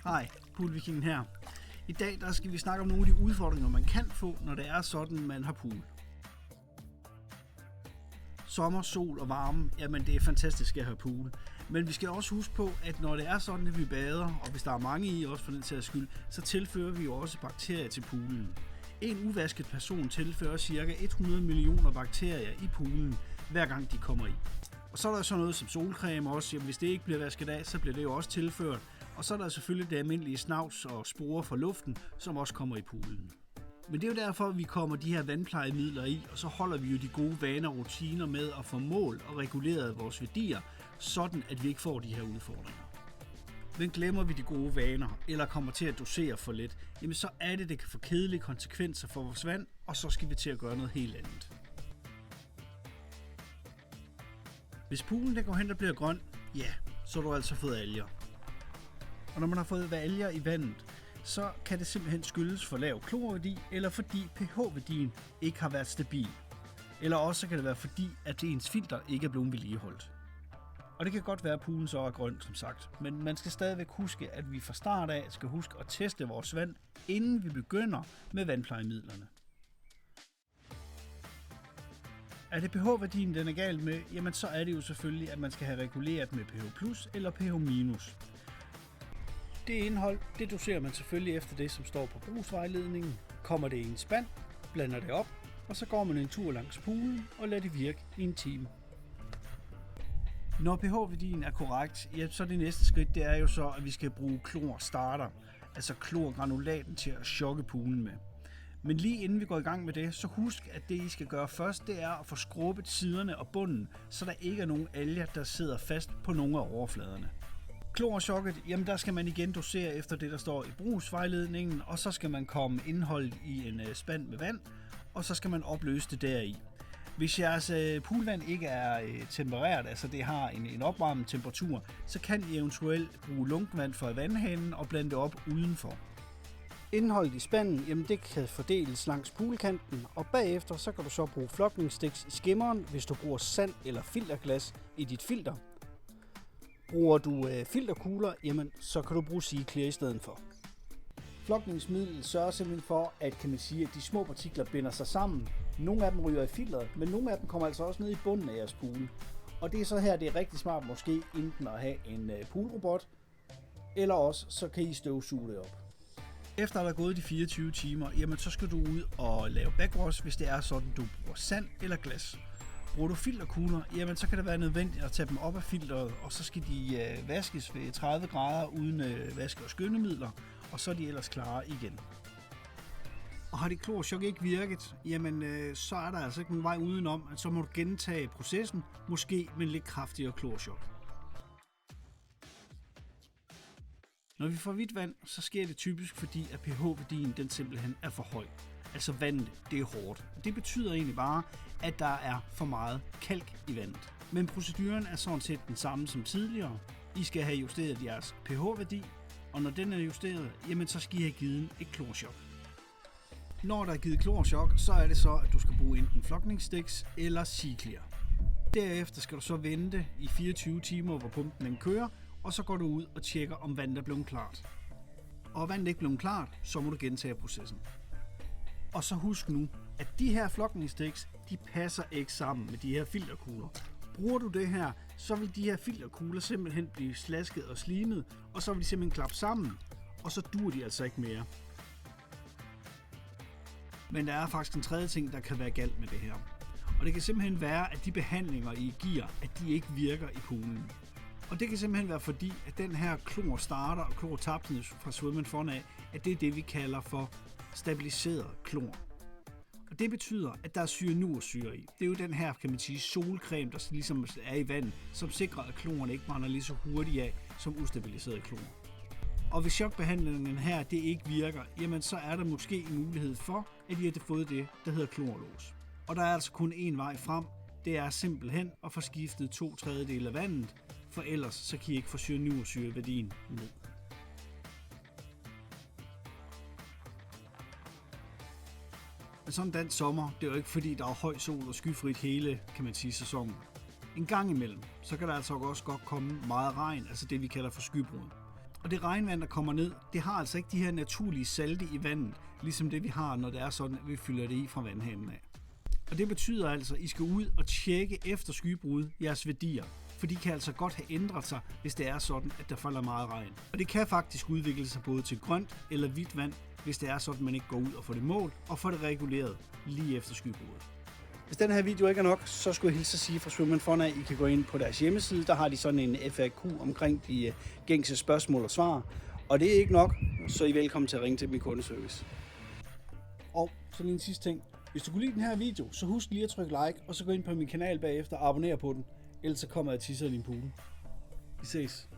Hej, Poolvikingen her. I dag der skal vi snakke om nogle af de udfordringer, man kan få, når det er sådan, man har pool. Sommer, sol og varme, jamen det er fantastisk at have pool. Men vi skal også huske på, at når det er sådan, at vi bader, og hvis der er mange i også for den sags skyld, så tilfører vi jo også bakterier til poolen. En uvasket person tilfører ca. 100 millioner bakterier i poolen, hver gang de kommer i. Og så er der sådan noget som solcreme også. Jamen, hvis det ikke bliver vasket af, så bliver det jo også tilført. Og så er der selvfølgelig det almindelige snavs og sporer fra luften, som også kommer i poolen. Men det er jo derfor, at vi kommer de her vandplejemidler i, og så holder vi jo de gode vaner og rutiner med at få mål og reguleret vores værdier, sådan at vi ikke får de her udfordringer. Men glemmer vi de gode vaner, eller kommer til at dosere for lidt, jamen så er det kan få kedelige konsekvenser for vores vand, og så skal vi til at gøre noget helt andet. Hvis poolen går hen og bliver grøn, ja, så har du altså fået alger. Og når man har fået alger i vandet, så kan det simpelthen skyldes for lav klorværdi, eller fordi pH-værdien ikke har været stabil. Eller også kan det være fordi, at ens filter ikke er blevet vedligeholdt. Og det kan godt være, at poolen så er grøn, som sagt. Men man skal stadigvæk huske, at vi fra start af skal huske at teste vores vand, inden vi begynder med vandplejemidlerne. Er det pH-værdien, den er galt med, jamen så er det jo selvfølgelig, at man skal have reguleret med pH+ eller pH-. Det indhold, det doserer man selvfølgelig efter det, som står på brugsvejledningen. Kommer det i en spand, blander det op, og så går man en tur langs poolen og lader det virke i en time. Når pH-værdien er korrekt, ja, så det næste skridt, det er jo så, at vi skal bruge klorstarter, altså klorgranulaten til at chokke poolen med. Men lige inden vi går i gang med det, så husk, at det I skal gøre først, det er at få skrubbet siderne og bunden, så der ikke er nogen alger, der sidder fast på nogle af overfladerne. Klorchokket, jamen der skal man igen dosere efter det, der står i brugsvejledningen, og så skal man komme indholdet i en spand med vand, og så skal man opløse det deri. Hvis jeres poolvand ikke er tempereret, altså det har en opvarmet temperatur, så kan I eventuelt bruge lunkvand fra vandhanen og blande det op udenfor. Indholdet i spanden, jamen det kan fordeles langs poolkanten, og bagefter så kan du så bruge flokningssticks i skimmeren, hvis du bruger sand eller filterglas i dit filter. Bruger du filterkugler, jamen så kan du bruge SeaClear i stedet for. Flokningsmiddel sørger simpelthen for, at de små partikler binder sig sammen. Nogle af dem ryger i filteret, men nogle af dem kommer altså også ned i bunden af jeres pool. Og det er så her, det er rigtig smart måske enten at have en poolrobot, eller også så kan I støvsuge det op. Efter at der er gået de 24 timer, jamen så skal du ud og lave backwash, hvis det er sådan, du bruger sand eller glas. Bruger du filterkugler, jamen så kan det være nødvendigt at tage dem op af filteret, og så skal de vaskes ved 30 grader uden vaske- og skyndemidler, og så er de ellers klare igen. Og har det klorchok ikke virket, jamen så er der altså ikke nogen vej udenom, at så må du gentage processen, måske med lidt kraftigere klorchok. Når vi får hvidt vand, så sker det typisk fordi, at pH-værdien den simpelthen er for høj. Altså vandet, det er hårdt. Det betyder egentlig bare, at der er for meget kalk i vandet. Men proceduren er sådan set den samme som tidligere. I skal have justeret jeres pH-værdi, og når den er justeret, jamen så skal I have givet et klorchok. Når der er givet klorchok, så er det så, at du skal bruge enten flokningssticks eller SeaClear. Derefter skal du så vente i 24 timer, hvor pumpen den kører, og så går du ud og tjekker, om vandet er blevet klart. Og er vandet ikke blevet klart, så må du gentage processen. Og så husk nu, at de her flokningssticks, de passer ikke sammen med de her filterkugler. Bruger du det her, så vil de her filterkugler simpelthen blive slasket og slimet, og så vil de simpelthen klappe sammen, og så duer de altså ikke mere. Men der er faktisk en tredje ting, der kan være galt med det her. Og det kan simpelthen være, at de behandlinger, I giver, at de ikke virker i poolen. Og det kan simpelthen være fordi, at den her klorstarter og klortapsene fra Swim & Fun af, at det er det, vi kalder for stabiliseret klor. Og det betyder, at der er cyanursyre i. Det er jo den her, kan man sige, solcreme, der ligesom er i vand, som sikrer, at kloren ikke brænder lige så hurtigt af som ustabiliseret klor. Og hvis chokbehandlingen her det ikke virker, jamen så er der måske en mulighed for, at I har fået det, der hedder klorlås. Og der er altså kun én vej frem. Det er simpelthen at få skiftet 2/3 af vandet, for ellers så kan I ikke få cyanursyreværdien ned. Men sådan en dansk sommer, det er jo ikke fordi, der er høj sol og skyfrit hele, kan man sige, sæsonen. En gang imellem, så kan der altså også godt komme meget regn, altså det vi kalder for skybrud. Og det regnvand, der kommer ned, det har altså ikke de her naturlige salte i vandet, ligesom det vi har, når det er sådan, at vi fylder det i fra vandhanen af. Og det betyder altså, at I skal ud og tjekke efter skybrud jeres værdier, for de kan altså godt have ændret sig, hvis det er sådan, at der falder meget regn. Og det kan faktisk udvikle sig både til grønt eller hvidt vand, hvis det er sådan, at man ikke går ud og får det målt og får det reguleret lige efter skybruddet. Hvis den her video ikke er nok, så skulle jeg hilse at sige fra Svømmen Fond, at I kan gå ind på deres hjemmeside. Der har de sådan en FAQ omkring de gængse spørgsmål og svar. Og det er ikke nok, så I er velkommen til at ringe til min kundeservice. Og så lige en sidste ting. Hvis du kunne lide den her video, så husk lige at trykke like, og så gå ind på min kanal bagefter og abonnere på den. Ellers så kommer jeg og tisser i din pool. Vi ses.